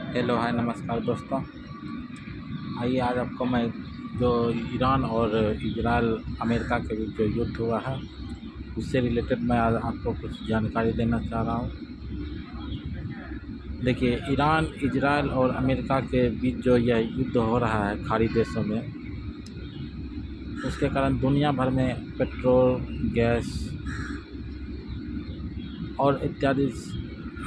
Hello hi नमस्कार दोस्तों। आइए आज आपको मैं जो ईरान और इजराइल अमेरिका के बीच जो युद्ध हुआ है उससे रिलेटेड मैं आज आपको कुछ जानकारी देना चाह रहा हूँ। देखिए, ईरान इजराइल और अमेरिका के बीच जो यह युद्ध हो रहा है खाड़ी देशों में, उसके कारण दुनिया भर में पेट्रोल, गैस और इत्यादि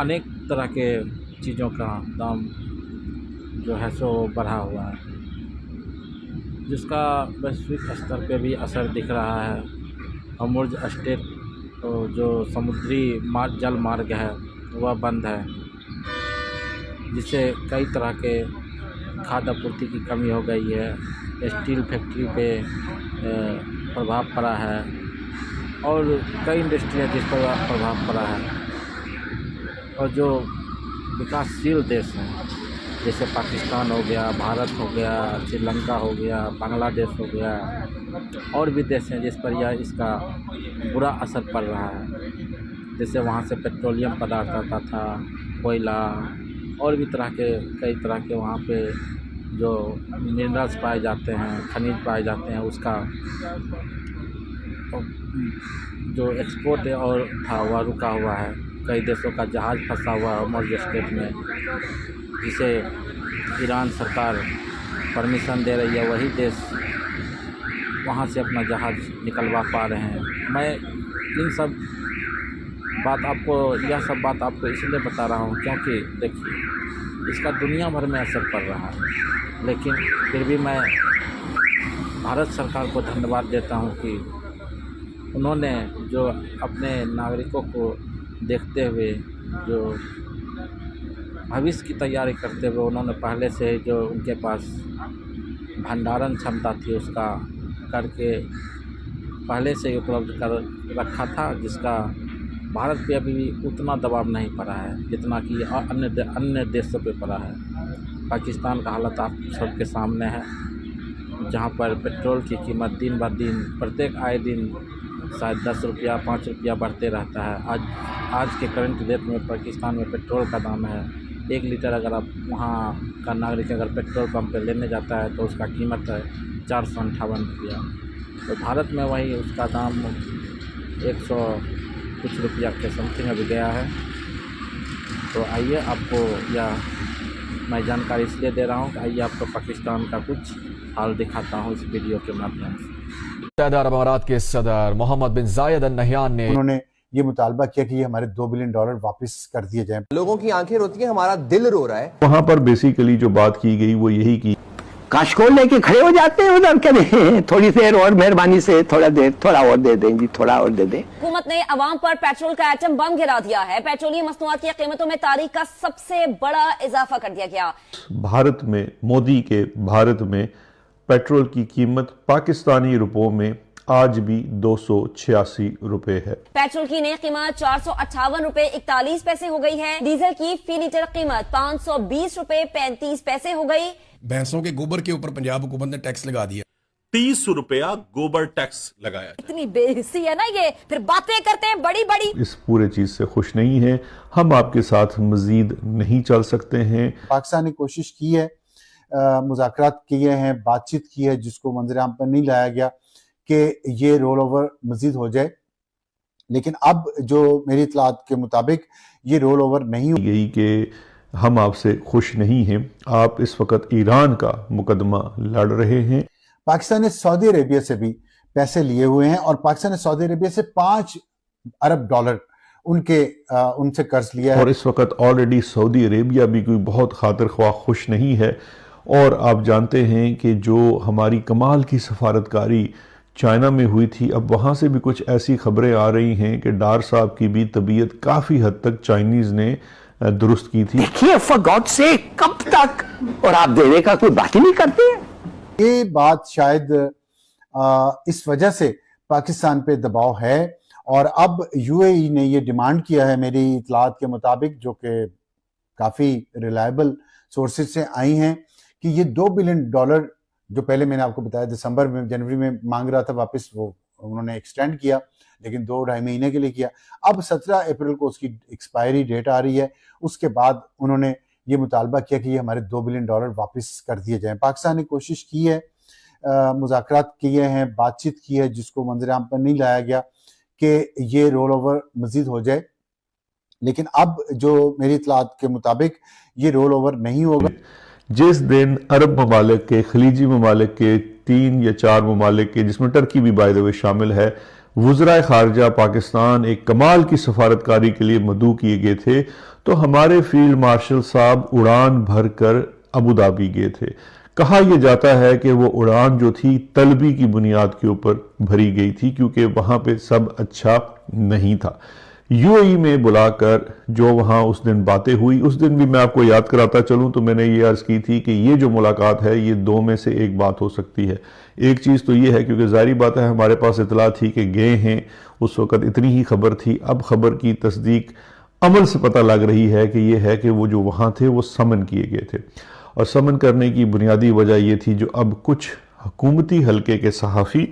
अनेक तरह के चीज़ों का दाम जो है सो बढ़ा हुआ है, जिसका वैश्विक स्तर पे भी असर दिख रहा है। हॉर्मुज़ स्ट्रेट जो समुद्री जल मार्ग है वह बंद है, जिससे कई तरह के खाद्य आपूर्ति की कमी हो गई है। स्टील फैक्ट्री पे प्रभाव पड़ा है और कई इंडस्ट्री है जिस पर प्रभाव पड़ा है। और जो विकासशील देश हैं जैसे पाकिस्तान हो गया, भारत हो गया, श्रीलंका हो गया, बांग्लादेश हो गया, और भी देश हैं जिस पर यह इसका बुरा असर पड़ रहा है। जैसे वहाँ से पेट्रोलियम पदार्थ आता था, कोयला और भी कई तरह के वहाँ पे जो मिनरल्स पाए जाते हैं, खनिज पाए जाते हैं, उसका जो एक्सपोर्ट और था वह रुका हुआ है। कई देशों का जहाज़ फंसा हुआ है हॉर्मुज़ स्ट्रेट में, जिसे ईरान सरकार परमिशन दे रही है, वही देश वहाँ से अपना जहाज़ निकलवा पा रहे हैं। मैं इन सब यह सब बात आपको इसलिए बता रहा हूँ क्योंकि देखिए, इसका दुनिया भर में असर पड़ रहा है, लेकिन फिर भी मैं भारत सरकार को धन्यवाद देता हूँ कि उन्होंने जो अपने नागरिकों को देखते हुए, जो भविष्य की तैयारी करते हुए, उन्होंने पहले से जो उनके पास भंडारण क्षमता थी उसका करके पहले से ही उपलब्ध कर रखा था, जिसका भारत पे अभी भी उतना दबाव नहीं पड़ा है जितना कि अन्य देशों पे पड़ा है। पाकिस्तान का हालत आप सबके सामने है, जहाँ पर पेट्रोल की कीमत दिन ब दिन प्रत्येक आए दिन शायद 10 रुपया 5 रुपया बढ़ते रहता है। आज के करंट डेट में पाकिस्तान में पेट्रोल का दाम है 1 लीटर। अगर आप वहाँ का नागरिक अगर पेट्रोल पंप पे लेने जाता है तो उसका कीमत है 458 रुपया। तो भारत में वही उसका दाम 100 कुछ रुपया के समथिंग अभी गया है। तो आइए आपको यह मैं जानकारी इसलिए दे रहा हूँ कि आइए आपको पाकिस्तान का कुछ हाल दिखाता हूँ इस वीडियो के माध्यम से। मुत्तहदा अरब अमारात के सदर मोहम्मद बिन जायद अल नहयान ने उन्होंने ये मुतालबा किया कि ये हमारे $2 बिलियन वापस कर दिए जाएं। लोगों की आंखें रोती हैं, हमारा दिल रो रहा है। वहां पर बेसिकली जो बात की गई वो यही की, काशकोल लेके खड़े हो जाते हैं उधर, करें थोड़ी देर और मेहरबानी से थोड़ा और दे दें जी, थोड़ा और दे दें। हुकूमत ने अवाम पर पेट्रोल का एटम बम गिरा दिया है। पेट्रोलियम मसनूआत की कीमतों में तारीख का सबसे बड़ा इजाफा कर दिया गया। भारत में मोदी के भारत में पेट्रोल की कीमत पाकिस्तानी रुपयों में आज भी 286 रुपए है। पेट्रोल की नई कीमत 458 रुपए 41 पैसे हो गई है। डीजल की फी लीटर कीमत 520 रुपए 35 पैसे हो गई। भैंसों के गोबर के ऊपर पंजाब हुकूमत ने टैक्स लगा दिया, 30 रुपया गोबर टैक्स लगाया। इतनी बेहिस्सी है ना ये, फिर बातें करते हैं बड़ी बड़ी। इस पूरे चीज से खुश नहीं है, हम आपके साथ मजीद नहीं चल सकते हैं। पाकिस्तान ने कोशिश की है, मुज़ाकरात किए हैं, बातचीत की है, जिसको मंजर-आम पर नहीं लाया गया कि ये रोल ओवर मजीद हो जाए। लेकिन अब जो मेरी इतलात के मुताबिक ये रोल ओवर नहीं यही कि हम आपसे खुश नहीं हैं। आप इस वक्त ईरान का मुकदमा लड़ रहे हैं। पाकिस्तान ने सऊदी अरेबिया से भी पैसे लिए हुए हैं और पाकिस्तान ने सऊदी अरेबिया से $5 अरब उनसे कर्ज लिया है। और इस वक्त ऑलरेडी सऊदी अरेबिया भी कोई बहुत खातिर ख्वाह खुश नहीं है। और आप जानते हैं कि जो हमारी कमाल की सफारतकारी चाइना में हुई थी, अब वहाँ से भी कुछ ऐसी खबरें आ रही हैं कि डार साहब की भी तबीयत काफ़ी हद तक चाइनीज़ ने दुरुस्त की थी। देखिए फॉर गॉड से कब तक, और आप देने का कोई बात ही नहीं करते हैं। ये बात शायद इस वजह से पाकिस्तान पे दबाव है और अब यूएई ने ये डिमांड किया है मेरी इतलात के मुताबिक, जो कि काफ़ी रिलायबल सोर्सेज से आई हैं, कि ये $2 बिलियन जो पहले मैंने आपको बताया दिसंबर में जनवरी में मांग रहा था, वापस वो उन्होंने एक्सटेंड किया, लेकिन 2-2.5 महीने के लिए किया। अब 17 अप्रैल को उसकी एक्सपायरी डेट आ रही है। उसके बाद उन्होंने ये मुतालबा किया कि ये हमारे $2 बिलियन वापस कर दिए जाएं। पाकिस्तान ने कोशिश की है, मुज़ाकरात किए हैं, बातचीत की है, जिसको मंजर-आम पर नहीं लाया गया कि ये रोल ओवर मजीद हो जाए, लेकिन अब जो मेरी इतलात के मुताबिक ये रोल ओवर नहीं होगा। जिस दिन अरब ममालिक के, खलीजी ममालिक के 3 या 4 ममालिक के, जिसमें टर्की भी बाय द वे शामिल है, वज़राए ख़ारजा पाकिस्तान एक कमाल की सफारतकारी के लिए मदऊ किए गए थे, तो हमारे फील्ड मार्शल साहब उड़ान भर कर अबू धाबी गए थे। कहा यह जाता है कि वो उड़ान जो थी तलबी की बुनियाद के ऊपर भरी गई थी, क्योंकि वहाँ पे सब अच्छा नहीं था। यूएई में बुलाकर जो वहाँ उस दिन बातें हुई, उस दिन भी मैं आपको याद कराता चलूँ तो मैंने ये अर्ज़ की थी कि ये जो मुलाकात है ये 2 में से एक बात हो सकती है। एक चीज़ तो ये है, क्योंकि ज़ाहिर बात है हमारे पास इतला थी कि गए हैं, उस वक़्त इतनी ही खबर थी। अब खबर की तस्दीक अमल से पता लग रही है कि ये है कि वो जो वहाँ थे वो समन किए गए थे, और समन करने की बुनियादी वजह ये थी, जो अब कुछ हुकूमती हलके के सहाफ़ी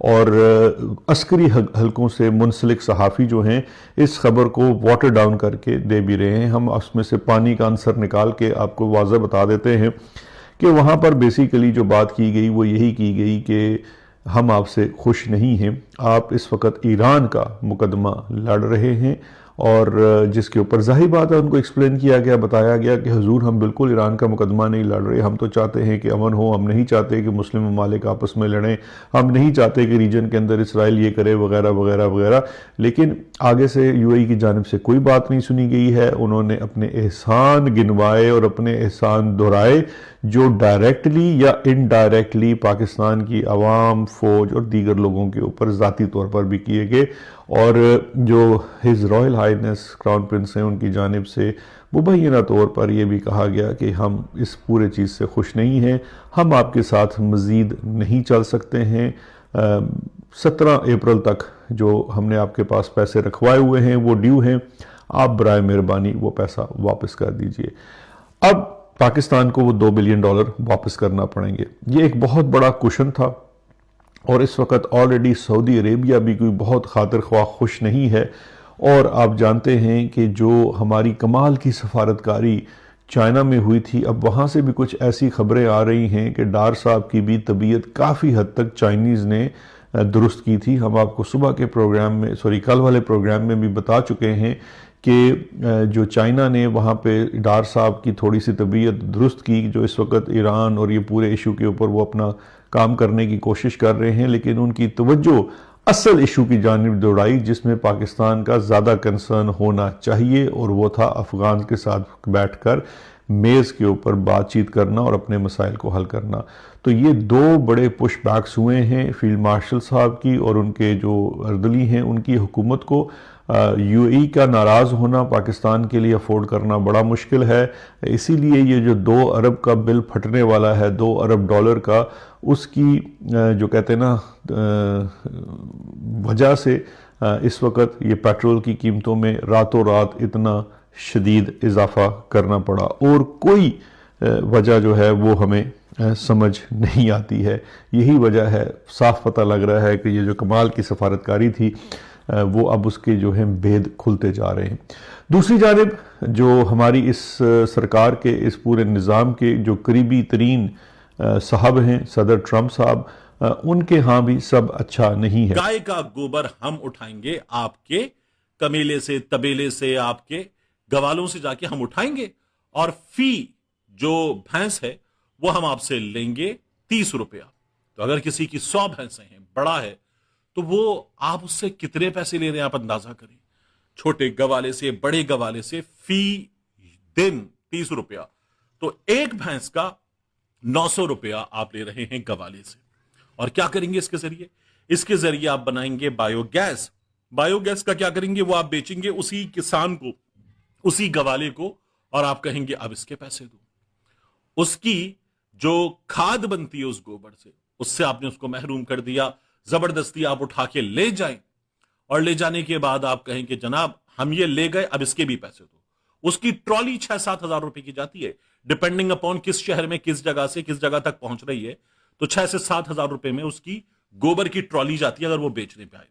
और अस्करी हलकों से मुंसलिक सहाफ़ी जो हैं इस खबर को वाटर डाउन करके दे भी रहे हैं। हम उसमें से पानी का आंसर निकाल के आपको वाज़ह बता देते हैं कि वहाँ पर बेसिकली जो बात की गई वो यही की गई कि हम आपसे खुश नहीं हैं, आप इस वक्त ईरान का मुकदमा लड़ रहे हैं, और जिसके ऊपर जाहिर बात है उनको एक्सप्लेन किया गया, बताया गया कि हुजूर हम बिल्कुल ईरान का मुकदमा नहीं लड़ रहे, हम तो चाहते हैं कि अमन हो, हम नहीं चाहते कि मुस्लिम ममालिक आपस में लड़ें, हम नहीं चाहते कि रीजन के अंदर इसराइल ये करे वगैरह वगैरह वगैरह। लेकिन आगे से यूएई की जानिब से कोई बात नहीं सुनी गई है। उन्होंने अपने एहसान गिनवाए और अपने एहसान दोहराए, जो डायरेक्टली या इनडायरेक्टली पाकिस्तान की आवाम, फौज और दीगर लोगों के ऊपर ज़ाती तौर पर भी किए गए। और जो his royal highness crown prince हैं उनकी जानिब से मुबैना तौर पर यह भी कहा गया कि हम इस पूरे चीज़ से खुश नहीं हैं, हम आपके साथ मज़ीद नहीं चल सकते हैं। 17 अप्रैल तक जो हमने आपके पास पैसे रखवाए हुए हैं वो ड्यू हैं, आप बराए मेहरबानी वो पैसा वापस कर दीजिए। अब पाकिस्तान को वो $2 बिलियन वापस करना पड़ेंगे। ये एक बहुत बड़ा कुशन था, और इस वक्त ऑलरेडी सऊदी अरेबिया भी कोई बहुत खातिर ख्वाह खुश नहीं है। और आप जानते हैं कि जो हमारी कमाल की सफारतकारी चाइना में हुई थी, अब वहाँ से भी कुछ ऐसी खबरें आ रही हैं कि डार साहब की भी तबीयत काफ़ी हद तक चाइनीज़ ने दुरुस्त की थी। हम आपको सुबह के प्रोग्राम में, कल वाले प्रोग्राम में भी बता चुके हैं कि जो चाइना ने वहाँ पे डार साहब की थोड़ी सी तबीयत दुरुस्त की, जो इस वक्त ईरान और ये पूरे इशू के ऊपर वो अपना काम करने की कोशिश कर रहे हैं, लेकिन उनकी तवज्जो असल इशू की जानिब दौड़ाई, जिसमें पाकिस्तान का ज़्यादा कंसर्न होना चाहिए, और वो था अफगान के साथ बैठकर मेज़ के ऊपर बातचीत करना और अपने मसाइल को हल करना। तो ये 2 बड़े पुश बैक्स हुए हैं फील्ड मार्शल साहब की और उनके जो अर्दली हैं उनकी हुकूमत को। यूएई का नाराज़ होना पाकिस्तान के लिए अफोर्ड करना बड़ा मुश्किल है, इसीलिए ये जो 2 अरब का बिल फटने वाला है, $2 अरब का, उसकी जो कहते हैं ना वजह से इस वक्त ये पेट्रोल की कीमतों में रातों रात इतना शदीद इजाफा करना पड़ा, और कोई वजह जो है वो हमें समझ नहीं आती है। यही वजह है, साफ पता लग रहा है कि ये जो कमाल की सफारतकारी थी वो अब उसके जो है भेद खुलते जा रहे हैं। दूसरी जानिब जो हमारी इस सरकार के इस पूरे निज़ाम के जो करीबी तरीन साहब हैं, सदर ट्रंप साहब, उनके यहाँ भी सब अच्छा नहीं है। गाय का गोबर हम उठाएंगे, आपके कमेले से, तबेले से, आपके गवालों से जाके हम उठाएंगे, और फी जो भैंस है वो हम आपसे लेंगे ₹30। तो अगर किसी की 100 भैंसें हैं, बड़ा है, तो वो आप उससे कितने पैसे ले रहे हैं आप अंदाजा करें। छोटे गवाले से, बड़े गवाले से फी दिन ₹30, तो एक भैंस का ₹900 आप ले रहे हैं गवाले से। और क्या करेंगे इसके जरिए? इसके जरिए आप बनाएंगे बायोगैस। बायोगैस का क्या करेंगे? वो आप बेचेंगे उसी किसान को, उसी गवाले को, और आप कहेंगे अब इसके पैसे दो। उसकी जो खाद बनती है उस गोबर से, उससे आपने उसको महरूम कर दिया। जबरदस्ती आप उठा के ले जाएं, और ले जाने के बाद आप कहें कि जनाब हम ये ले गए, अब इसके भी पैसे दो। उसकी ट्रॉली 6-7 हजार रुपए की जाती है, डिपेंडिंग अपॉन किस शहर में किस जगह से किस जगह तक पहुंच रही है। तो 6 से 7 हजार रुपए में उसकी गोबर की ट्रॉली जाती है अगर वो बेचने पे आए।